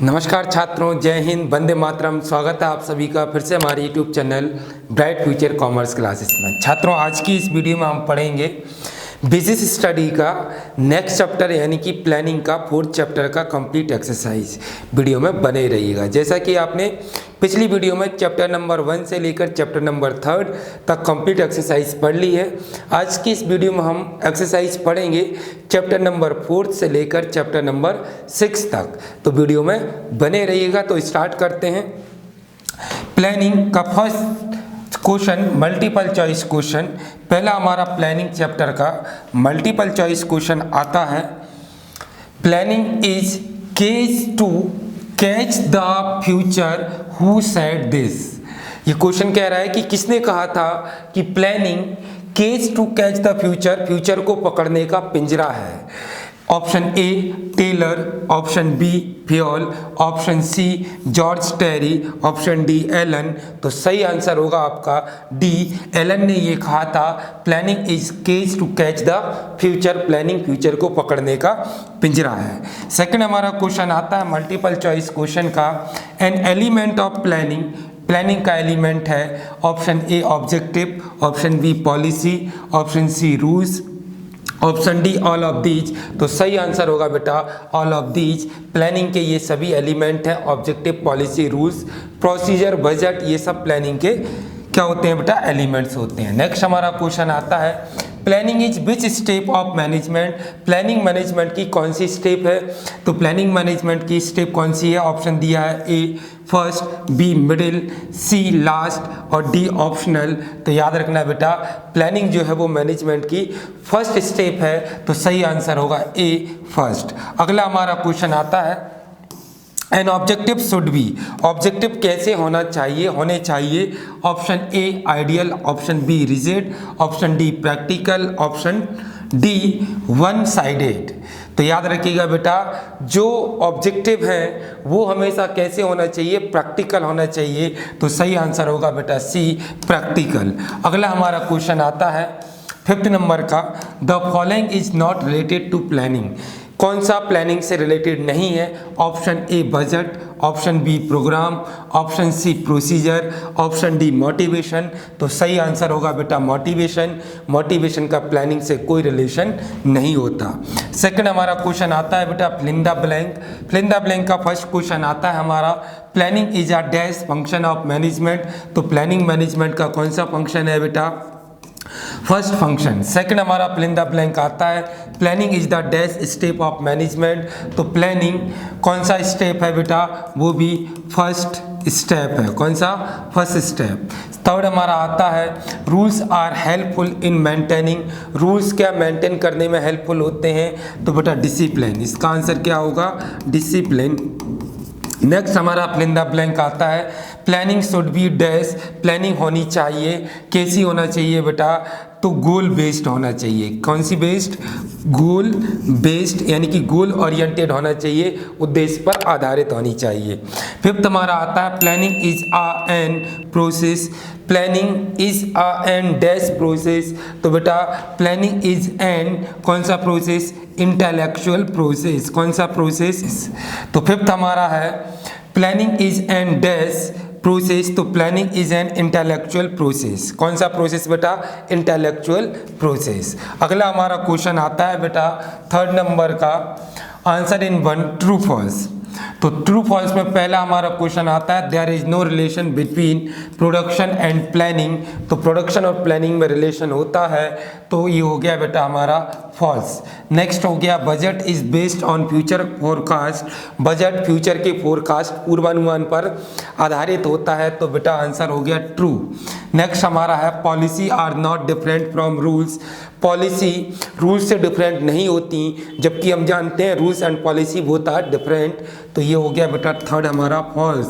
नमस्कार छात्रों, जय हिंद, वंदे मातरम। स्वागत है आप सभी का फिर से हमारे YouTube channel bright future commerce classes में। छात्रों, आज की इस वीडियो में हम पढ़ेंगे बिजनेस स्टडी का नेक्स्ट चैप्टर यानी कि प्लानिंग का 4th चैप्टर का कंप्लीट एक्सरसाइज। वीडियो में बने रहिएगा। जैसा कि आपने पिछली वीडियो में चैप्टर नंबर 1 से लेकर चैप्टर नंबर 3 तक कंप्लीट एक्सरसाइज पढ़ ली है। आज की इस वीडियो में हम एक्सरसाइज पढ़ेंगे चैप्टर नंबर 4 से लेकर चैप्टर नंबर 6 तक। तो वीडियो में बने रहिएगा। तो स्टार्ट करते हैं। प्लानिंग का first question multiple choice question. पहला हमारा प्लानिंग चैप्टर का मल्टीपल चॉइस क्वेश्चन आता है। Planning is cage to catch the future who said this. ये क्वेश्चन कह रहा है कि किसने कहा था कि planning cage to catch the future, future को पकड़ने का पिंजरा है। Option A Taylor, option B Fayol, option C George Terry, option D Allen. तो सही आंसर होगा आपका डी, एलन ने ये कहा था planning is cage to catch the future, planning future को पकड़ने का पिंजरा है। सेकंड हमारा क्वेश्चन आता है मल्टीपल चॉइस क्वेश्चन का। An element of planning, planning का एलिमेंट है option A objective, option B policy, option C rules, option D all of these. तो सही आंसर होगा बेटा ऑल ऑफ दीज। प्लानिंग के ये सभी एलिमेंट हैं, objective, policy, rules, procedure, budget, ये सब प्लानिंग के क्या होते हैं बेटा, एलिमेंट्स होते हैं। नेक्स्ट हमारा क्वेश्चन आता है planning is which step of management, planning management की कौन सी स्टेप है। तो प्लानिंग मैनेजमेंट की स्टेप कौन सी है। ऑप्शन दिया है ए फर्स्ट, बी मिडिल, सी लास्ट और डी ऑप्शनल। तो याद रखना बेटा प्लानिंग जो है वो मैनेजमेंट की फर्स्ट स्टेप है। तो सही आंसर होगा ए फर्स्ट। अगला हमारा क्वेश्चन आता है an objective should be, objective कैसे होना चाहिए, होने चाहिए। Option a ideal, option B rigid, option D practical, option D one sided. तो याद रखिएगा बेटा जो ऑब्जेक्टिव है वो हमेशा कैसे होना चाहिए, प्रैक्टिकल होना चाहिए। तो सही आंसर होगा बेटा सी प्रैक्टिकल। अगला हमारा क्वेश्चन आता है 5th नंबर का। The following is not related to planning, कौन सा प्लानिंग से रिलेटेड नहीं है। Option A budget, option B programme, option C procedure, option D motivation. तो सही आंसर होगा बेटा मोटिवेशन, मोटिवेशन का प्लानिंग से कोई रिलेशन नहीं होता। सेकंड हमारा क्वेश्चन आता है बेटा fill the blank, fill the blank का फर्स्ट क्वेश्चन आता है हमारा planning is a dash function of management. तो प्लानिंग मैनेजमेंट का कौन सा फंक्शन है बेटा, फर्स्ट फंक्शन। सेकंड हमारा फिल इन द ब्लैंक आता है planning is the dash step of management. तो प्लानिंग कौन सा स्टेप है बेटा, वो भी फर्स्ट स्टेप है। कौन सा, फर्स्ट स्टेप। थर्ड हमारा आता है rules are helpful in maintaining, rules क्या मेंटेन करने में हेल्पफुल होते हैं। तो बेटा डिसिप्लिन, इसका आंसर क्या होगा डिसिप्लिन। नेक्स्ट हमारा फिल इन द ब्लैंक आता है planning should be dash, planning होनी चाहिए, कैसी होना चाहिए बेटा, तो गोल बेस्ड होना चाहिए। कौन सी बेस्ड, गोल बेस्ड, यानी कि गोल ओरिएंटेड होना चाहिए, उद्देश्य पर आधारित होनी चाहिए। फिफ्थ हमारा आता है planning is a an process, planning is a an dash process. तो बेटा प्लानिंग इज एन कौन सा प्रोसेस, इंटेलेक्चुअल प्रोसेस। कौन सा प्रोसेस। तो फिफ्थ हमारा है planning is an dash process. तो planning is an intellectual process. कौन सा प्रोसेस बेटा, इंटेलेक्चुअल प्रोसेस। अगला हमारा क्वेश्चन आता है बेटा 3rd नंबर का answer in one true false. तो ट्रू फॉल्स में पहला हमारा क्वेश्चन आता है there is no relation between production and planning. तो प्रोडक्शन और प्लानिंग में रिलेशन होता है, तो ये हो गया बेटा हमारा फॉल्स। नेक्स्ट हो गया budget is based on future forecast, budget future के फोरकास्ट पूर्वानुमान पर आधारित होता है। तो बेटा आंसर हो गया ट्रू। नेक्स्ट हमारा है policy are not different from rules, policy rules से डिफरेंट नहीं होती, जबकि हम जानते हैं rules and policy both are different. तो ये हो गया बेटा 3rd हमारा फॉल्स।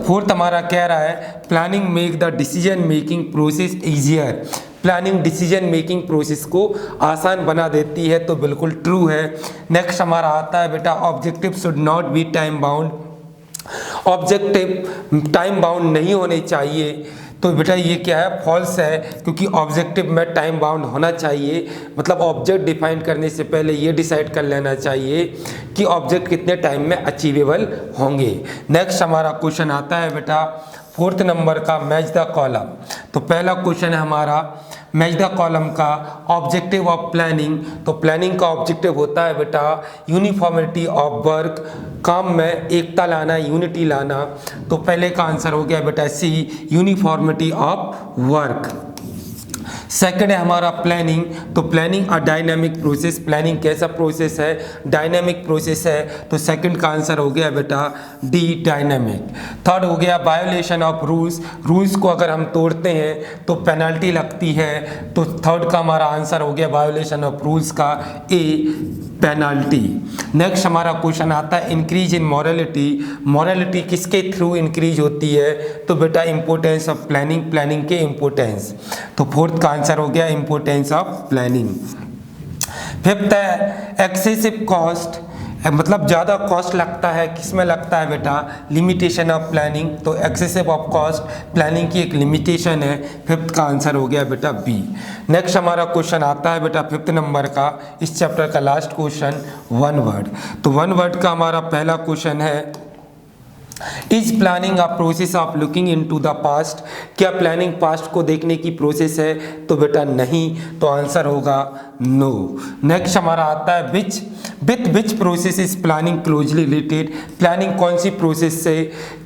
फोर्थ हमारा कह रहा है planning make the decision making process easier, planning decision making process को आसान बना देती है। तो बिल्कुल ट्रू है। नेक्स्ट हमारा आता है बेटा objective should not be time bound, objective time bound नहीं होने चाहिए। तो बेटा ये क्या है, फॉल्स है, क्योंकि ऑब्जेक्टिव में टाइम बाउंड होना चाहिए। मतलब ऑब्जेक्ट डिफाइन करने से पहले ये डिसाइड कर लेना चाहिए कि ऑब्जेक्ट कितने टाइम में अचीवेबल होंगे। नेक्स्ट हमारा क्वेश्चन आता है बेटा 4th नंबर का, मैच द कॉलम। तो पहला क्वेश्चन है हमारा मैच द कॉलम का ऑब्जेक्टिव ऑफ प्लानिंग। तो प्लानिंग का ऑब्जेक्टिव होता है बेटा यूनिफॉर्मिटी ऑफ वर्क, काम में एकता लाना, यूनिटी लाना। तो पहले का आंसर हो गया बेटा सी, यूनिफॉर्मिटी ऑफ वर्क। सेकंड है हमारा प्लानिंग। तो planning a dynamic process, planning कैसा प्रोसेस है, डायनामिक प्रोसेस है। तो सेकंड का आंसर हो गया बेटा डी, डायनामिक। थर्ड हो गया वायोलेशन ऑफ रूल्स, रूल्स को अगर हम तोड़ते हैं तो पेनल्टी लगती है। तो थर्ड का हमारा आंसर हो गया वायोलेशन ऑफ रूल्स का ए, पेनल्टी। नेक्स्ट हमारा क्वेश्चन आता है इंक्रीज इन मॉरलिटी। मॉरलिटी किसके थ्रू इंक्रीज होती है, तो बेटा इंपोर्टेंस ऑफ प्लानिंग, प्लानिंग के इंपोर्टेंस। तो फोर्थ का आंसर हो गया इंपोर्टेंस ऑफ प्लानिंग। फिफ्थ है एक्सेसिव कॉस्ट, मतलब ज़्यादा कॉस्ट लगता है, किस में लगता है बेटा, लिमिटेशन ऑफ प्लानिंग। तो एक्सेसिव ऑफ कॉस्ट प्लानिंग की एक लिमिटेशन है। फिफ्थ का आंसर हो गया बेटा बी। नेक्स्ट हमारा क्वेश्चन आता है बेटा 5th नंबर का, इस चैप्टर का लास्ट क्वेश्चन, वन वर्ड। तो वन वर्ड का हमारा पहला क्वेश्चन है is planning a process of looking in to the past. क्या प्लानिंग पास्ट को देखने की प्रोसेस है, तो बेटा नहीं, तो आंसर होगा नो। नेक्स्ट हमारा आता है which process is planning closely related. Planning कौन सी प्रोसेस से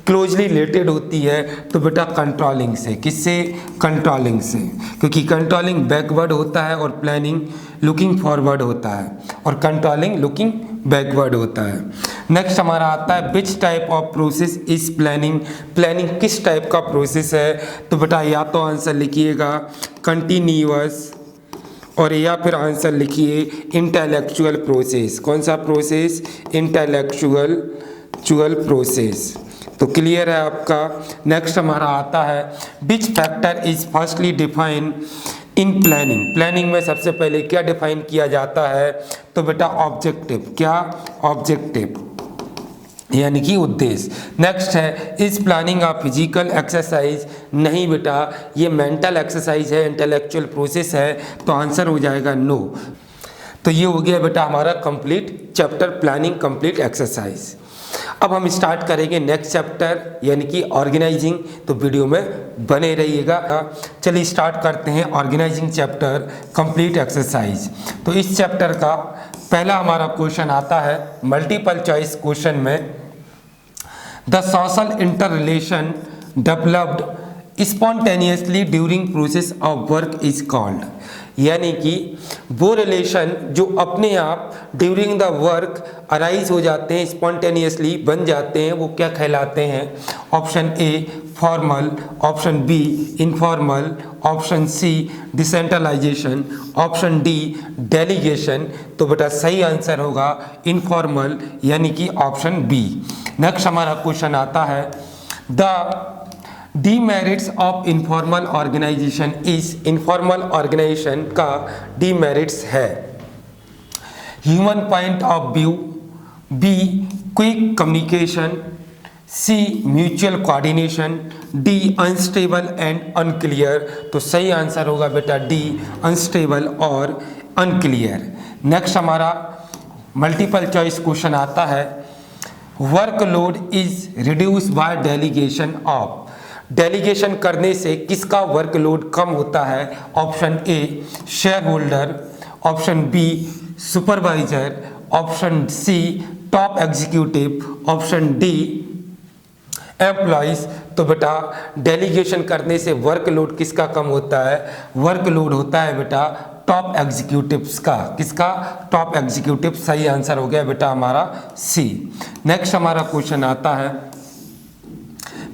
क्लोजली रिलेटेड होती है, तो बेटा कंट्रोलिंग से। किससे, कंट्रोलिंग से, क्योंकि कंट्रोलिंग बैकवर्ड होता है और प्लानिंग लुकिंग फॉरवर्ड होता है, और कंट्रोलिंग लुकिंग बैकवर्ड होता है। नेक्स्ट हमारा आता है which type of process is planning. Planning किस टाइप का प्रोसेस है, तो बेटा या तो आंसर लिखिएगा कंटिन्यूअस, और या फिर आंसर लिखिए इंटेलेक्चुअल प्रोसेस। कौन सा प्रोसेस, इंटेलेक्चुअल प्रोसेस। तो क्लियर है आपका। नेक्स्ट हमारा आता है which factor is firstly define in planning. Planning में सबसे पहले क्या डिफाइन किया जाता है, तो बेटा ऑब्जेक्टिव। क्या, ऑब्जेक्टिव यानी कि उद्देश्य। नेक्स्ट है is planning a physical exercise. नहीं बेटा, ये मेंटल एक्सरसाइज है, इंटेलेक्चुअल प्रोसेस है, तो आंसर हो जाएगा नो। तो ये हो गया बेटा हमारा complete chapter planning complete exercise. अब हम स्टार्ट करेंगे नेक्स्ट चैप्टर यानी कि ऑर्गेनाइजिंग, तो वीडियो में बने रहिएगा। चलिए स्टार्ट करते हैं ऑर्गेनाइजिंग चैप्टर कंप्लीट एक्सरसाइज। तो इस चैप्टर का पहला हमारा क्वेश्चन आता है मल्टीपल चॉइस क्वेश्चन में, the social inter relation developed spontaneously during process of work is called. यानी कि वो रिलेशन जो अपने आप ड्यूरिंग द वर्क अराइज हो जाते हैं, स्पॉन्टेनियसली बन जाते हैं, वो क्या कहलाते हैं। Option A formal, option B informal, option C decentralisation, option D delegation. तो बेटा सही आंसर होगा इनफॉर्मल यानी कि ऑप्शन बी। नेक्स्ट हमारा क्वेश्चन आता है the demerits of informal organisation is. Informal organisation का डीमेरिट्स है human point of view, B quick communication, C mutual coordination, D unstable and unclear. तो सही आंसर होगा बेटा डी अनस्टेबल और अनक्लियर। नेक्स्ट हमारा मल्टीपल चॉइस क्वेश्चन आता है workload is reduce by delegation of. Delegation करने से किसका वर्कलोड कम होता है। Option A share holder, option B supervisor, option C top executive, option D employees. तो बेटा डेलीगेशन करने से वर्कलोड किसका कम होता है, वर्कलोड होता है बेटा टॉप एग्जीक्यूटिव्स का। किसका, टॉप एग्जीक्यूटिव। सही आंसर हो गया बेटा हमारा सी। नेक्स्ट हमारा क्वेश्चन आता है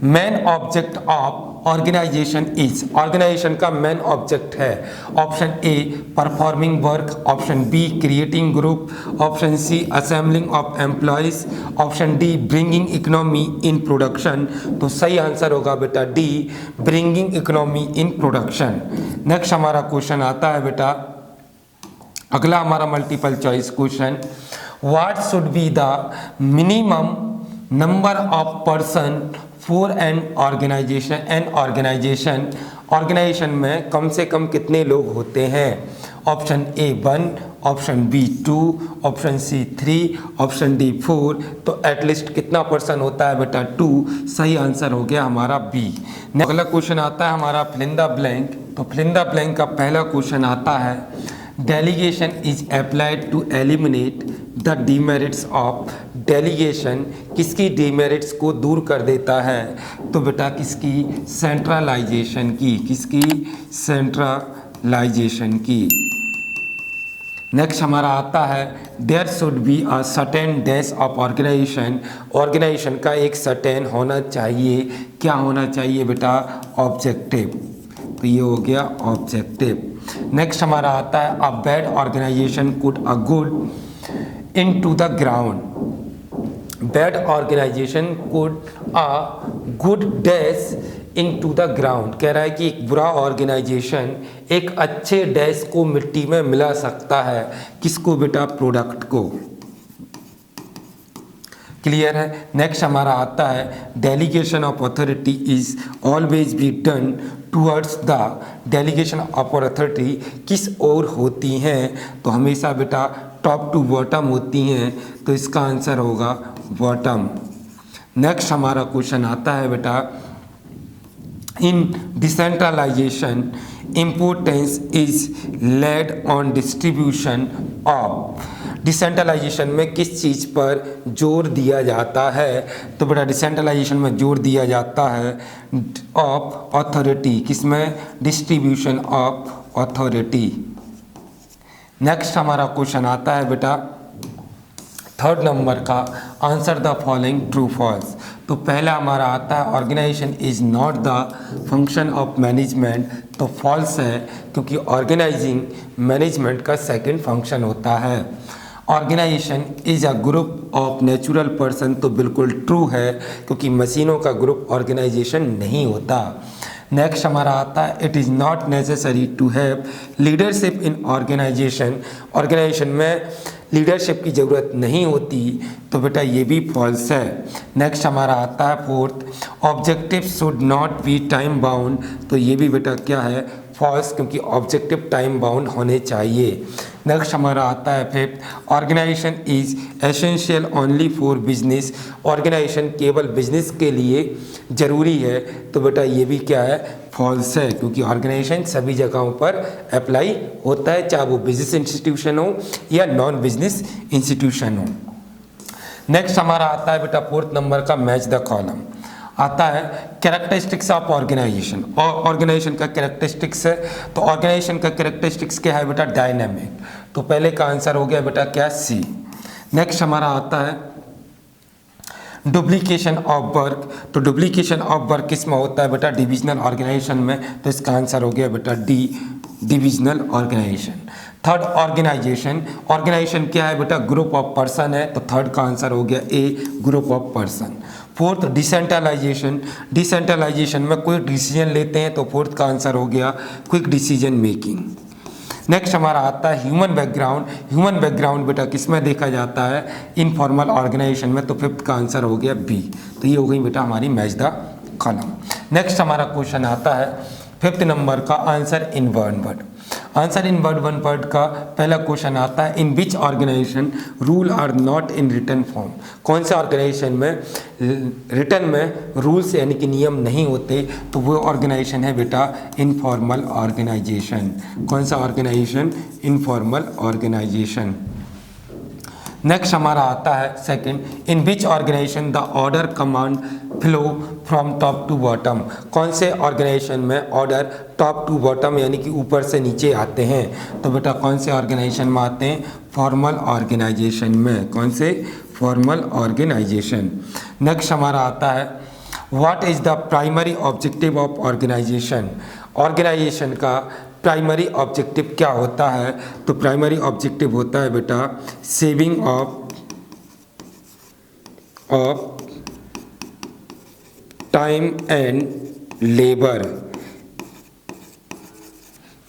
main object of organisation is. Organisation का मेन ऑब्जेक्ट है option A performing work, option B creating group, option C assembling of employees, option D bringing economy in production. तो सही आंसर होगा बेटा D bringing economy in production. Next हमारा question आता है बेटा अगला हमारा multiple choice question, what should be the minimum number of person for an organisation में कम से कम कितने लोग होते हैं? Option A 1, option B 2, option C 3, option D 4। तो एटलीस्ट कितना पर्सन होता है बेटा? 2। सही आंसर हो गया हमारा बी। अगला क्वेश्चन आता है हमारा फिल इन द ब्लैंक। तो फिल इन द ब्लैंक का पहला क्वेश्चन आता है, delegation is applied to eliminate the demerits of. Delegation किसकी डीमेरिट्स को दूर कर देता है? तो बेटा किसकी? सेंट्रलाइजेशन की। किसकी? सेंट्रलाइजेशन की। नेक्स्ट हमारा आता है, there should be a certain dash of organisation. Organisation का एक सर्टेन होना चाहिए। क्या होना चाहिए बेटा? ऑब्जेक्टिव। तो ये हो गया ऑब्जेक्टिव। नेक्स्ट हमारा आता है, a bad organisation could a good in to the ground. Bad organisation could a good dash in to the ground. कह रहा है कि एक बुरा ऑर्गेनाइजेशन एक अच्छे डैश को मिट्टी में मिला सकता है। किसको बेटा? प्रोडक्ट को। क्लियर है। नेक्स्ट हमारा आता है, delegation of authority is always be done towards the. Delegation of authority किस ओर होती हैं? तो हमेशा बेटा टॉप टू बॉटम होती हैं। तो इसका आंसर होगा बॉटम। नेक्स्ट हमारा क्वेश्चन आता है बेटा, in decentralization importance is laid on distribution of. Decentralization में किस चीज़ पर जोर दिया जाता है? तो बेटा डिसेंट्रलाइजेशन में जोर दिया जाता है ऑफ अथॉरिटी। किसमें? Distribution of authority. नेक्स्ट हमारा क्वेश्चन आता है बेटा थर्ड नंबर का, answer the following true false. तो पहला हमारा आता है, organisation is not the function of management. तो फॉल्स है, क्योंकि ऑर्गेनाइजिंग मैनेजमेंट का सेकंड फंक्शन होता है। Organisation is a group of natural person. तो बिल्कुल ट्रू है, क्योंकि मशीनों का ग्रुप ऑर्गेनाइजेशन नहीं होता। नेक्स्ट हमारा आता है, it is not necessary to have leadership in organisation. Organisation में लीडरशिप की ज़रूरत नहीं होती। तो बेटा ये भी फॉल्स है। नेक्स्ट हमारा आता है fourth, objective should not be time bound. तो ये भी बेटा क्या है? फॉल्स, क्योंकि ऑब्जेक्टिव टाइम बाउंड होने चाहिए। नेक्स्ट हमारा आता है fifth, organisation is essential only for business. Organisation केवल बिजनेस के लिए ज़रूरी है। तो बेटा ये भी क्या है? फॉल्स है, क्योंकि ऑर्गेनाइजेशन सभी जगहों पर अप्लाई होता है, चाहे वो बिजनेस इंस्टीट्यूशन हो या नॉन बिजनेस इंस्टीट्यूशन हो। नेक्स्ट हमारा आता है बेटा फोर्थ नंबर का, मैच द कॉलम। आता है कैरेक्टरिस्टिक्स ऑफ ऑर्गेनाइजेशन। और ऑर्गेनाइजेशन का कैरेक्टरिस्टिक्स है, तो ऑर्गेनाइजेशन का कैरेक्टरिस्टिक्स क्या है बेटा? डायनामिक। तो पहले का आंसर हो गया बेटा क्या? सी। नेक्स्ट हमारा आता है डुप्लीकेशन ऑफ वर्क। तो डुप्लीकेशन ऑफ वर्क किस में होता है बेटा? डिविजनल ऑर्गेनाइजेशन में। तो इसका आंसर हो गया बेटा D, divisional organisation. Third, organisation. Organisation क्या है बेटा? ग्रुप ऑफ पर्सन है। तो थर्ड का आंसर हो गया A, group of person. Fourth, decentralization. Decentralization में क्विक डिसीजन लेते हैं। तो फोर्थ का आंसर हो गया क्विक डिसीजन मेकिंग। नेक्स्ट हमारा आता है ह्यूमन बैकग्राउंड। ह्यूमन बैकग्राउंड बेटा किस में देखा जाता है? इनफॉर्मल ऑर्गेनाइजेशन में। तो फिफ्थ का आंसर हो गया बी। तो ये हो गई बेटा हमारी मैच द कॉलम। नेक्स्ट हमारा क्वेश्चन आता है फिफ्थ नंबर का, answer in one word. Answer in word one word का पहला क्वेश्चन आता है, in which organization rule are not in written form. कौन से ऑर्गेनाइजेशन में रिटन में रूल्स यानी कि नियम नहीं होते? तो वो ऑर्गेनाइजेशन है बेटा इनफॉर्मल ऑर्गेनाइजेशन। कौन सा ऑर्गेनाइजेशन? Informal organisation. नेक्स्ट हमारा आता है second, in which organisation the order command flow from top to bottom. कौन से ऑर्गेनाइजेशन में ऑर्डर टॉप टू बॉटम यानी कि ऊपर से नीचे आते हैं? तो बेटा कौन से ऑर्गेनाइजेशन में आते हैं? फॉर्मल ऑर्गेनाइजेशन में। कौन से? Formal organisation. नेक्स्ट हमारा आता है what is the primary objective of organisation. Organisation का प्राइमरी ऑब्जेक्टिव क्या होता है? तो प्राइमरी ऑब्जेक्टिव होता है बेटा saving of time and labour,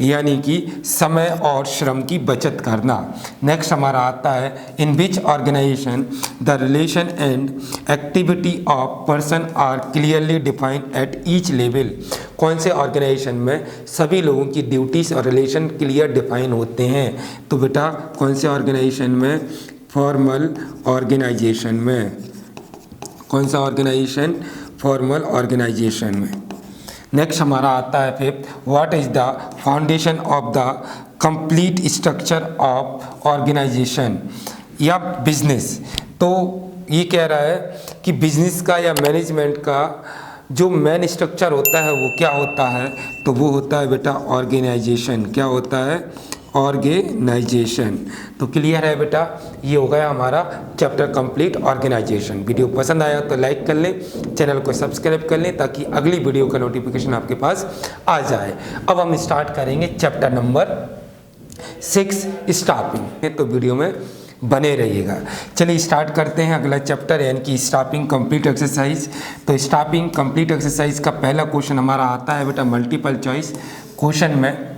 यानी कि समय और श्रम की बचत करना। नेक्स्ट हमारा आता है in which organisation the relation and activity of person are clearly defined at each level. कौन से ऑर्गेनाइजेशन में सभी लोगों की ड्यूटीज और रिलेशन क्लियर डिफाइन होते हैं? तो बेटा कौन से ऑर्गेनाइजेशन में? फॉर्मल ऑर्गेनाइजेशन में। कौन सा ऑर्गेनाइजेशन? फॉर्मल ऑर्गेनाइजेशन में। नेक्स्ट हमारा आता है fifth, what is the foundation of the complete structure of organisation या बिजनेस। तो ये कह रहा है कि बिजनेस का या मैनेजमेंट का जो मेन स्ट्रक्चर होता है वो क्या होता है? तो वो होता है बेटा ऑर्गेनाइजेशन। क्या होता है? ऑर्गेनाइजेशन। तो क्लियर है बेटा, ये हो गया हमारा चैप्टर कंप्लीट ऑर्गेनाइजेशन। वीडियो पसंद आया तो लाइक कर लें, चैनल को सब्सक्राइब कर लें ताकि अगली वीडियो का नोटिफिकेशन आपके पास आ जाए। अब हम स्टार्ट करेंगे चैप्टर नंबर 6 स्टाफिंग। तो वीडियो में बने रहिएगा। चलिए स्टार्ट करते हैं अगला चैप्टर यानी कि स्टाफिंग कंप्लीट एक्सरसाइज। तो स्टाफिंग कंप्लीट एक्सरसाइज का पहला क्वेश्चन हमारा आता है बेटा मल्टीपल चॉइस क्वेश्चन में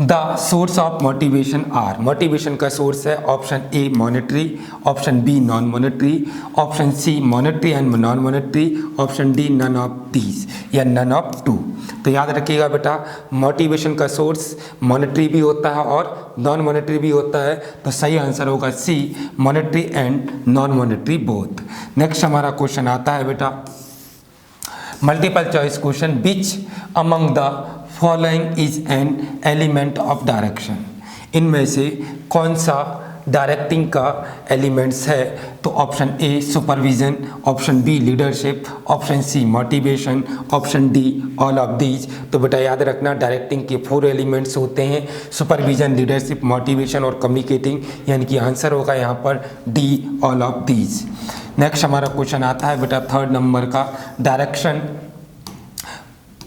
the source of motivation are. Motivation का सोर्स है option A monetary, option B non monetary, option C monetary and non monetary, option D none of these या नन ऑफ टू। तो याद रखिएगा बेटा motivation का source monetary भी होता है और नॉन मॉनेटरी भी होता है। तो सही आंसर होगा C monetary and non monetary both. Next हमारा क्वेश्चन आता है बेटा multiple choice question which among the following is an element of direction. इनमें से कौन सा डायरेक्टिंग का एलिमेंट्स है? तो option A supervision, option B leadership, option C motivation, option D all of these. तो बेटा याद रखना डायरेक्टिंग के 4 एलिमेंट्स होते हैं सुपरविजन, लीडरशिप, मोटिवेशन और कम्युनिकेटिंग, यानी कि आंसर होगा यहाँ पर D all of these. Next हमारा क्वेश्चन आता है बेटा 3rd नंबर का direction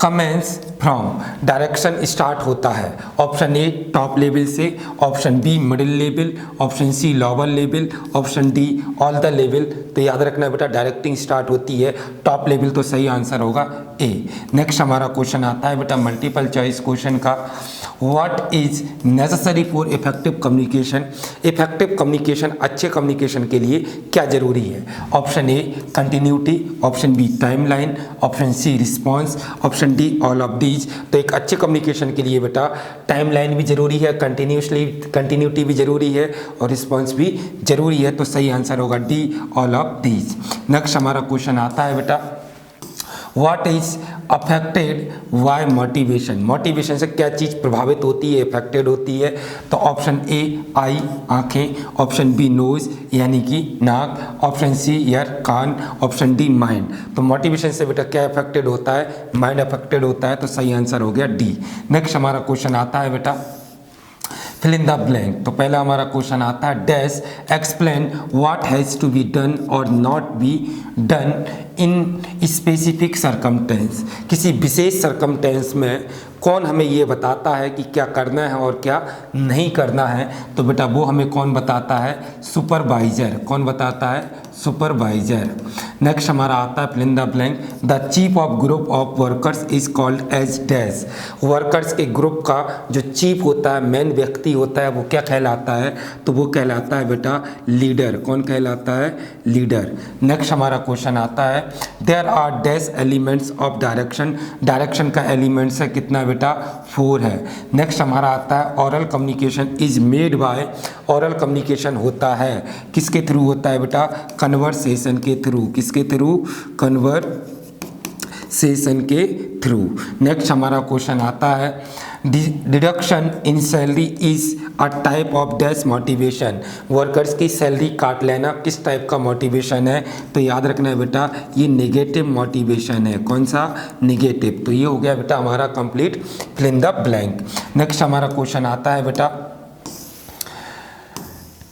commence from. Direction start होता है ऑप्शन ए टॉप लेवल से, option B middle level, option C lower level, option D all the level. तो याद रखना बेटा डायरेक्टिंग स्टार्ट होती है टॉप लेवल, तो सही आंसर होगा ए। नेक्स्ट हमारा क्वेश्चन आता है बेटा मल्टीपल चॉइस क्वेश्चन का what is necessary for effective communication. Effective communication, अच्छे कम्युनिकेशन के लिए क्या जरूरी है? Option A continuity, option B timeline, option C response, option D all of these. तो एक अच्छे कम्युनिकेशन के लिए बेटा टाइमलाइन भी जरूरी है, कंटिन्यूटी भी जरूरी है और रिस्पॉन्स भी जरूरी है। तो सही आंसर होगा D all of these. Next हमारा क्वेश्चन आता है बेटा what is affected by motivation. Motivation से क्या चीज़ प्रभावित होती है, अफेक्टेड होती है? तो ऑप्शन ए आई आँखें, ऑप्शन बी नोज यानी कि नाक, ऑप्शन सी ईयर कान, ऑप्शन डी माइंड। तो मोटिवेशन से बेटा क्या अफेक्टेड होता है? माइंड अफेक्टेड होता है। तो सही आंसर हो गया डी। नेक्स्ट हमारा क्वेश्चन आता है बेटा फिल इन द ब्लैंक। तो पहला हमारा क्वेश्चन आता है dash explain what has to be done और not be done in specific circumstance. किसी विशेष सर्कमटेंस में कौन हमें ये बताता है कि क्या करना है और क्या नहीं करना है? तो बेटा वो हमें कौन बताता है? सुपरवाइजर। कौन बताता है? सुपरवाइजर। नेक्स्ट हमारा आता है fill in the blank the chief of group of workers is called as dash. Workers के ग्रुप का जो चीफ होता है, मेन व्यक्ति होता है, वो क्या कहलाता है? तो वो कहलाता है बेटा लीडर। कौन कहलाता है? लीडर। नेक्स्ट हमारा क्वेश्चन आता है there are dash elements of direction. Direction का एलिमेंट्स है कितना बेटा? 4 है। नेक्स्ट हमारा आता है oral communication is made by. Oral communication होता है किसके थ्रू होता है बेटा? कन्वर्सेशन के थ्रू। किसके थ्रू? कन्वर्सेशन के थ्रू। नेक्स्ट हमारा क्वेश्चन आता है deduction in salary is a type of dash motivation. Workers की सैलरी काट लेना किस टाइप का मोटिवेशन है? तो याद रखना है बेटा ये नेगेटिव मोटिवेशन है। कौन सा? नेगेटिव। तो ये हो गया बेटा हमारा complete fill in the blank. Next हमारा क्वेश्चन आता है बेटा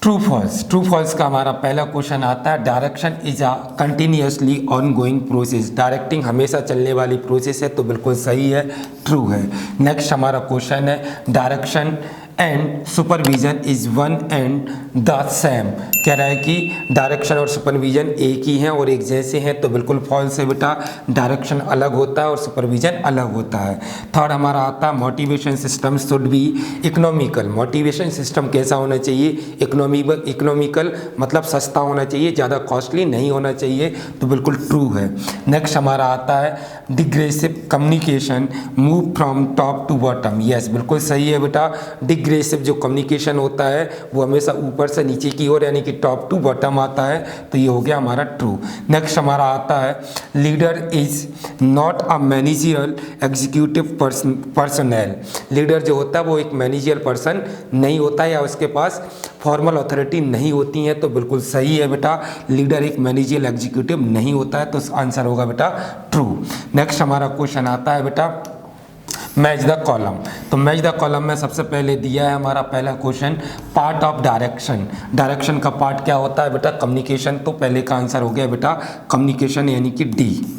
ट्रू फॉल्स। ट्रू फॉल्स का हमारा पहला क्वेश्चन आता है direction is a continuously ongoing process. Directing हमेशा चलने वाली प्रोसेस है। तो बिल्कुल सही है, ट्रू है। नेक्स्ट हमारा क्वेश्चन है direction and supervision is one and the same. कह रहा है कि डायरेक्शन और सुपरविजन एक ही हैं और एक जैसे हैं, तो बिल्कुल फॉल्स है बेटा। डायरेक्शन अलग होता है और सुपरविजन अलग होता है। थर्ड हमारा आता है motivation system should be economical. Motivation system कैसा होना चाहिए? इकोनॉमिकल मतलब सस्ता होना चाहिए, ज़्यादा कॉस्टली नहीं होना चाहिए, तो बिल्कुल ट्रू है। नेक्स्ट हमारा आता है digressive communication move from top to bottom. Yes, बिल्कुल सही है बेटा। डिग्रेसिव जो कम्युनिकेशन होता है वो हमेशा ऊपर से नीचे की ओर यानी कि टॉप टू बॉटम आता है, तो ये हो गया हमारा ट्रू। नेक्स्ट हमारा आता है leader is not a managerial executive personal. Leader जो होता है वो एक मैनेजरियल पर्सन नहीं होता है या उसके पास फॉर्मल अथॉरिटी नहीं होती है, तो बिल्कुल सही है बेटा। लीडर एक मैनेजरियल एग्जीक्यूटिव नहीं होता है, तो आंसर होगा बेटा ट्रू। नेक्स्ट हमारा क्वेश्चन आता है बेटा मैच द कॉलम। तो मैच द कॉलम में सबसे पहले दिया है हमारा पहला question part of direction. Direction का पार्ट क्या होता है बेटा? कम्युनिकेशन। तो पहले का आंसर हो गया बेटा कम्युनिकेशन यानी कि डी।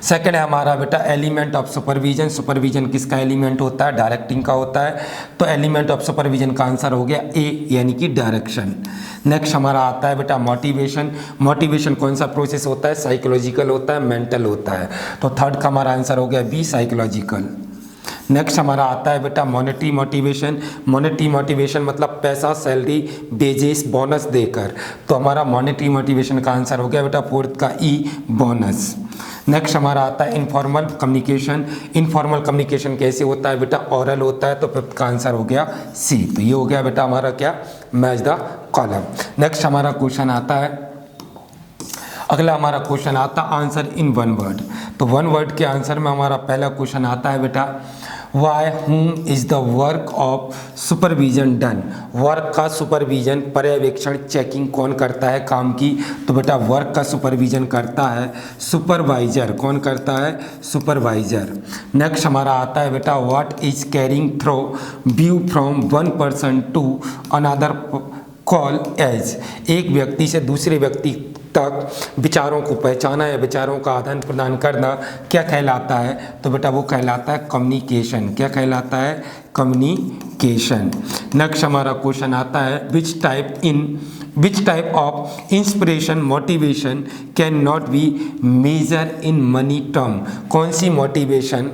सेकेंड है हमारा बेटा एलिमेंट ऑफ सुपरविजन। सुपरविजन किसका एलिमेंट होता है? डायरेक्टिंग का होता है, तो एलिमेंट ऑफ सुपरविजन का आंसर हो गया ए यानी कि डायरेक्शन। नेक्स्ट हमारा आता है बेटा मोटिवेशन। मोटिवेशन कौन सा प्रोसेस होता है? साइकोलॉजिकल होता है, मेंटल होता है, तो थर्ड का हमारा आंसर हो गया बी साइकोलॉजिकल। नेक्स्ट हमारा आता है बेटा मॉनेटरी मोटिवेशन। मॉनेटरी मोटिवेशन मतलब पैसा, सैलरी, वेजेस, बोनस देकर, तो हमारा मॉनेटरी मोटिवेशन का आंसर हो गया बेटा फोर्थ का ई बोनस। नेक्स्ट हमारा आता है इनफॉर्मल कम्युनिकेशन। इनफॉर्मल कम्युनिकेशन कैसे होता है बेटा? ऑरल होता है, तो फिफ्थ का आंसर हो गया सी। तो ये हो गया बेटा हमारा क्या? Match the column. नेक्स्ट हमारा क्वेश्चन आता है, अगला हमारा क्वेश्चन आता है आंसर इन वन वर्ड। तो वन वर्ड के आंसर में हमारा पहला क्वेश्चन आता है बेटा by whom is the work of supervision done. Work का सुपरविजन, पर्यवेक्षण, चेकिंग कौन करता है काम की? तो बेटा वर्क का सुपरविजन करता है सुपरवाइजर। कौन करता है? सुपरवाइजर। नेक्स्ट हमारा आता है बेटा what is carrying through view from one person to another call as. एक व्यक्ति से दूसरे व्यक्ति तक विचारों को पहचाना या विचारों का आदान प्रदान करना क्या कहलाता है? तो बेटा वो कहलाता है कम्युनिकेशन। क्या कहलाता है? कम्युनिकेशन। नेक्स्ट हमारा क्वेश्चन आता है which type of inspiration motivation can not be measure in money term. कौन सी मोटिवेशन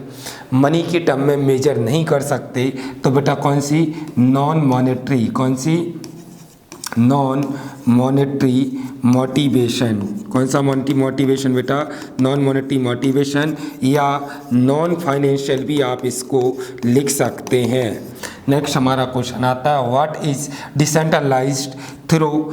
मनी के टर्म में मेजर नहीं कर सकते? तो बेटा कौन सी? Non monetary. कौन सी? Non monetary motivation. कौन सा मोटिवेशन बेटा? नॉन मॉनेटरी मोटिवेशन या नॉन फाइनेंशियल भी आप इसको लिख सकते हैं। नेक्स्ट हमारा क्वेश्चन आता है what is decentralised through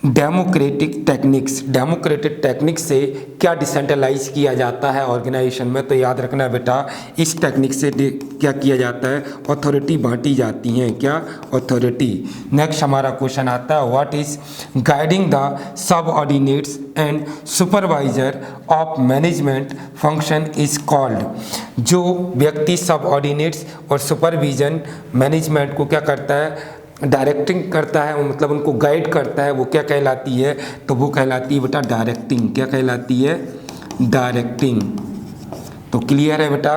democratic techniques. Democratic technique से क्या डिसेंट्रलाइज किया जाता है ऑर्गेनाइजेशन में? तो याद रखना बेटा इस टेक्निक से क्या किया जाता है? अथॉरिटी बांटी जाती हैं। क्या? अथॉरिटी। नेक्स्ट हमारा क्वेश्चन आता है what is guiding the subordinates and supervisor of management function is called. जो व्यक्ति सबऑर्डिनेट्स और सुपरविजन मैनेजमेंट को क्या करता है? डायरेक्टिंग करता है, मतलब उनको गाइड करता है, वो क्या कहलाती है? तो वो कहलाती है बेटा डायरेक्टिंग। क्या कहलाती है? डायरेक्टिंग। तो क्लियर है बेटा,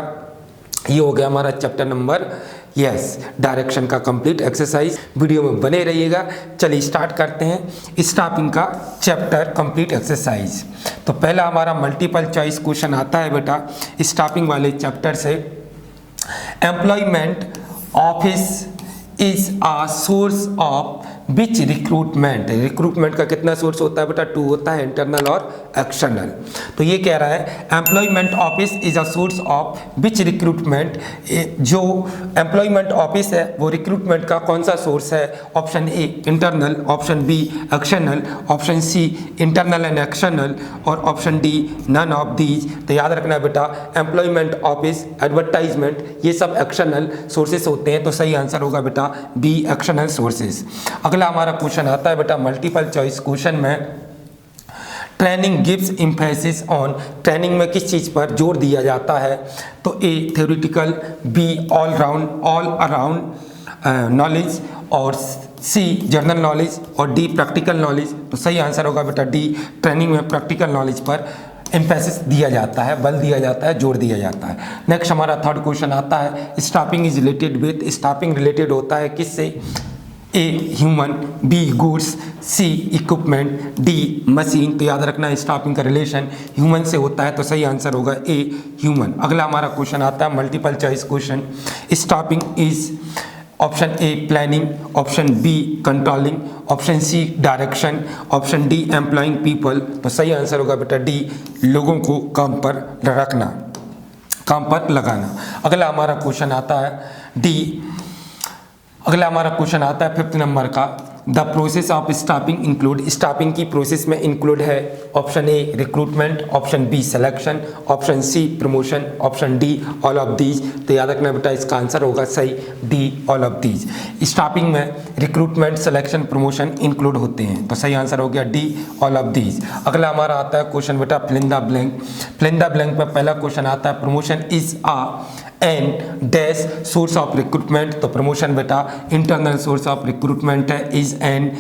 ये हो गया हमारा चैप्टर नंबर डायरेक्शन का कंप्लीट एक्सरसाइज। वीडियो में बने रहिएगा। चलिए स्टार्ट करते हैं स्टॉपिंग का चैप्टर कंप्लीट एक्सरसाइज। तो पहला हमारा मल्टीपल चॉइस क्वेश्चन आता है बेटा स्टॉपिंग वाले चैप्टर से। Employment office is a source of which recruitment. Recruitment का कितना सोर्स होता है बेटा? 2 होता है, इंटरनल और एक्सटर्नल। तो ये कह रहा है employment office is a source of which recruitment. जो एम्प्लॉयमेंट ऑफिस है वो रिक्रूटमेंट का कौन सा सोर्स है? Option A internal, option B external, option C internal and external और option D none of these. तो याद रखना बेटा एम्प्लॉयमेंट ऑफिस, एडवर्टाइजमेंट, ये सब एक्सटर्नल सोर्सेस होते हैं, तो सही आंसर होगा बेटा बी एक्सटर्नल सोर्सेस। अगला हमारा क्वेश्चन आता है बेटा मल्टीपल चॉइस क्वेश्चन में training gives emphasis on. Training में किस चीज़ पर जोर दिया जाता है? तो A theoretical, B all around knowledge और सी जनरल नॉलेज और डी प्रैक्टिकल नॉलेज। तो सही आंसर होगा बेटा डी ट्रेनिंग में प्रैक्टिकल नॉलेज पर एम्फेसिस दिया जाता है, बल दिया जाता है, जोर दिया जाता है। नेक्स्ट हमारा थर्ड क्वेश्चन आता है staffing is related with, staffing related होता है किससे? A human, B goods, C equipment, D machine. तो याद रखना स्टाफिंग का रिलेशन ह्यूमन से होता है, तो सही आंसर होगा ए ह्यूमन। अगला हमारा क्वेश्चन आता है multiple choice question. Staffing is option A planning, option B controlling, option C direction, option D employing people. तो सही आंसर होगा बेटा डी, लोगों को काम पर रखना, काम पर लगाना। अगला हमारा क्वेश्चन आता है डी, अगला हमारा क्वेश्चन आता है 5th नंबर का। The process of staffing include, staffing की प्रोसेस में इंक्लूड है option A recruitment, option B selection, option C promotion, option D all of these. तो याद रखना बेटा इसका आंसर होगा सही D all of these. Staffing में रिक्रूटमेंट, सिलेक्शन, प्रमोशन इंक्लूड होते हैं, तो सही आंसर हो गया डी ऑल ऑफ दीज। अगला हमारा आता है क्वेश्चन बेटा fill in the blank. Fill in the blank में पहला क्वेश्चन आता है promotion is an dash source of recruitment. तो प्रमोशन बेटा इंटरनल सोर्स ऑफ रिक्रूटमेंट है, is an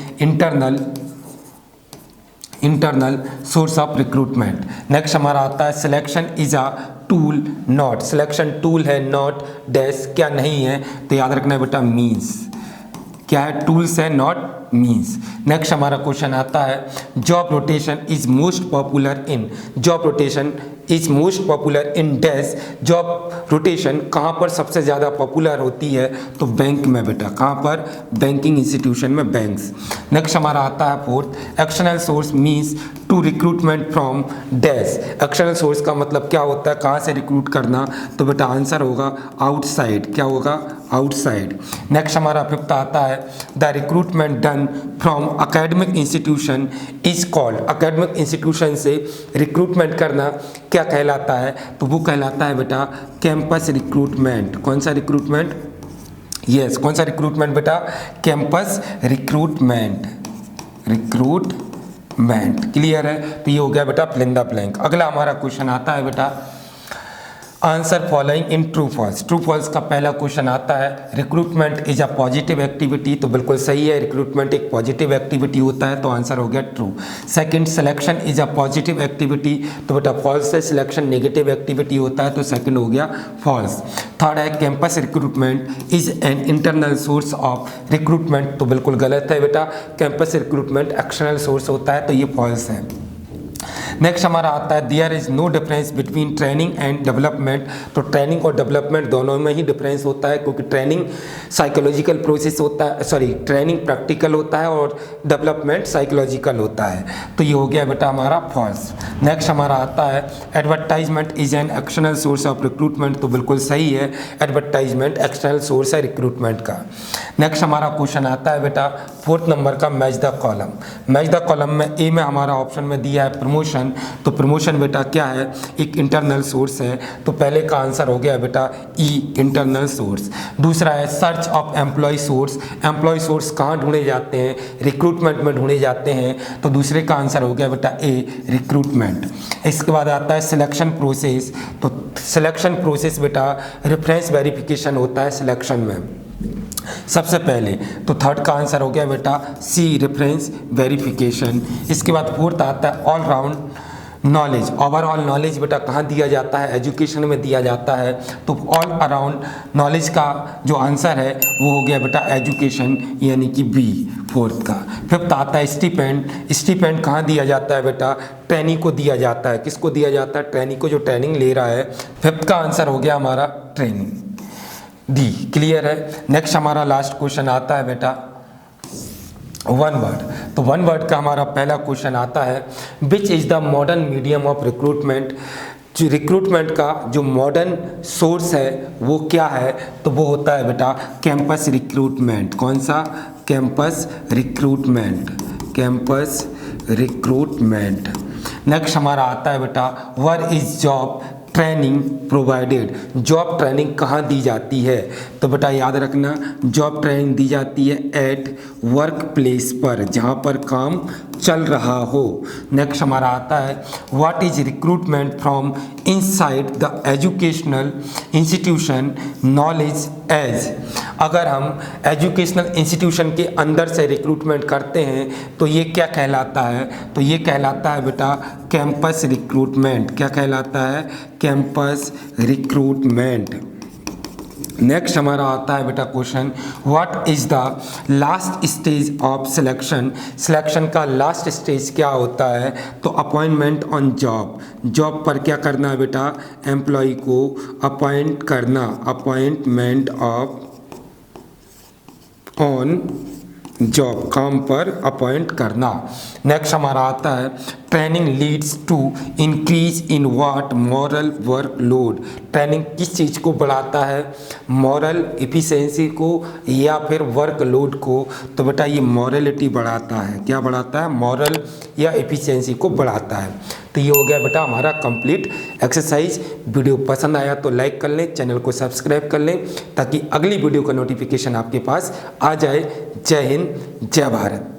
internal source of recruitment. Next हमारा आता है selection is a tool not, selection tool है, नॉट डैश क्या नहीं है? तो याद रखना है बेटा मीन्स, क्या है? टूल्स है, नॉट मीन्स। नेक्स्ट हमारा क्वेश्चन आता है job rotation is most popular in, job rotation is most popular in dash, job rotation कहाँ पर सबसे ज़्यादा पॉपुलर होती है? तो बैंक में बेटा, कहाँ पर? बैंकिंग इंस्टीट्यूशन में, बैंक्स। नेक्स्ट हमारा आता है 4th external source means to recruitment from dash. External source का मतलब क्या होता है? कहाँ से रिक्रूट करना? तो बेटा आंसर होगा आउटसाइड, क्या होगा? आउटसाइड। नेक्स्ट हमारा 5th आता है the recruitment done from academic institution is called, academic institution से रिक्रूटमेंट करना क्या कहलाता है? तो वो कहलाता है बेटा कैंपस रिक्रूटमेंट। कौन सा रिक्रूटमेंट? यस, कौन सा रिक्रूटमेंट बेटा? Campus recruitment, recruitment. क्लियर है? तो ये हो गया बेटा फिल इन द ब्लैंक। अगला हमारा क्वेश्चन आता है बेटा answer following in true false. True false का पहला क्वेश्चन आता है recruitment is a positive activity. तो बिल्कुल सही है, रिक्रूटमेंट एक पॉजिटिव एक्टिविटी होता है, तो आंसर हो गया true. Second selection is a positive activity. तो बेटा फॉल्स है, सिलेक्शन नेगेटिव एक्टिविटी होता है, तो सेकंड हो गया फॉल्स। थर्ड है campus recruitment is an internal source of recruitment. तो बिल्कुल गलत है बेटा, कैंपस रिक्रूटमेंट एक्सटर्नल सोर्स होता है, तो ये फॉल्स है। नेक्स्ट हमारा आता है there is no difference between training and development. तो ट्रेनिंग और डेवलपमेंट दोनों में ही डिफरेंस होता है, क्योंकि ट्रेनिंग साइकोलॉजिकल प्रोसेस होता है, सॉरी ट्रेनिंग प्रैक्टिकल होता है और डेवलपमेंट साइकोलॉजिकल होता है, तो ये हो गया बेटा हमारा फॉल्स। नेक्स्ट हमारा आता है advertisement is an external source of recruitment. तो बिल्कुल सही है, एडवर्टाइजमेंट एक्सटर्नल सोर्स है रिक्रूटमेंट का। नेक्स्ट हमारा क्वेश्चन आता है बेटा 4th नंबर का match the column. Match the column में ए में हमारा ऑप्शन में दिया है प्रमोशन। तो प्रमोशन बेटा क्या है? एक इंटरनल सोर्स है, तो पहले का आंसर हो गया बेटा ई इंटरनल सोर्स। दूसरा है search of employ source. Employ source कहाँ ढूंढे जाते हैं? रिक्रूटमेंट में ढूंढे जाते हैं, तो दूसरे का आंसर हो गया बेटा ए रिक्रूटमेंट। इसके बाद आता है सिलेक्शन प्रोसेस। तो सिलेक्शन प्रोसेस बेटा रेफरेंस वेरिफिकेशन होता है सिलेक्शन में सबसे पहले, तो थर्ड का आंसर हो गया बेटा सी रेफरेंस वेरिफिकेशन। इसके बाद 4th आता है all round knowledge. Overall knowledge बेटा कहाँ दिया जाता है? एजुकेशन में दिया जाता है, तो ऑल अराउंड नॉलेज का जो आंसर है वो हो गया बेटा एजुकेशन, यानी कि बी 4th का। 5th आता है स्टीपेंड। स्टीपेंड कहाँ दिया जाता है बेटा? ट्रेनी को दिया जाता है। किसको दिया जाता है? ट्रेनी को, जो ट्रेनिंग ले रहा है। 5th का आंसर हो गया हमारा ट्रेनिंग, डी। क्लियर है? नेक्स्ट हमारा लास्ट क्वेश्चन आता है बेटा वन वर्ड। तो वन वर्ड का हमारा पहला क्वेश्चन आता है which is the modern medium of recruitment. जो रिक्रूटमेंट का जो मॉडर्न सोर्स है वो क्या है? तो वो होता है बेटा कैंपस रिक्रूटमेंट। कौन सा? Campus recruitment, campus recruitment. Next हमारा आता है बेटा where is job training provided, job training कहाँ दी जाती है? तो बेटा याद रखना, जॉब ट्रेनिंग दी जाती है एट वर्क प्लेस पर, जहाँ पर काम चल रहा हो। नेक्स्ट हमारा आता है what is recruitment from inside the educational institution knowledge as. अगर हम एजुकेशनल इंस्टीट्यूशन के अंदर से रिक्रूटमेंट करते हैं तो ये क्या कहलाता है? तो ये कहलाता है बेटा कैंपस रिक्रूटमेंट। क्या कहलाता है? Campus recruitment. नेक्स्ट हमारा आता है बेटा question what is the last stage of selection. Selection का लास्ट स्टेज क्या होता है? तो अपॉइंटमेंट ऑन जॉब, जॉब पर क्या करना है बेटा? एम्प्लॉय को अपॉइंट करना, अपॉइंटमेंट ऑफ ऑन जॉब, काम पर अपॉइंट करना। नेक्स्ट हमारा आता है training leads to increase in what? Morale workload. ट्रेनिंग किस चीज़ को बढ़ाता है? मॉरल इफिशिएंसी को या फिर वर्कलोड को? तो बेटा ये मॉरलिटी बढ़ाता है। क्या बढ़ाता है? मॉरल या इफिशिएंसी को बढ़ाता है। तो ये हो गया बेटा हमारा कंप्लीट एक्सरसाइज। वीडियो पसंद आया तो लाइक कर लें, चैनल को सब्सक्राइब कर लें ताकि अगली वीडियो का नोटिफिकेशन आपके पास आ जाए। जय हिंद, जय भारत।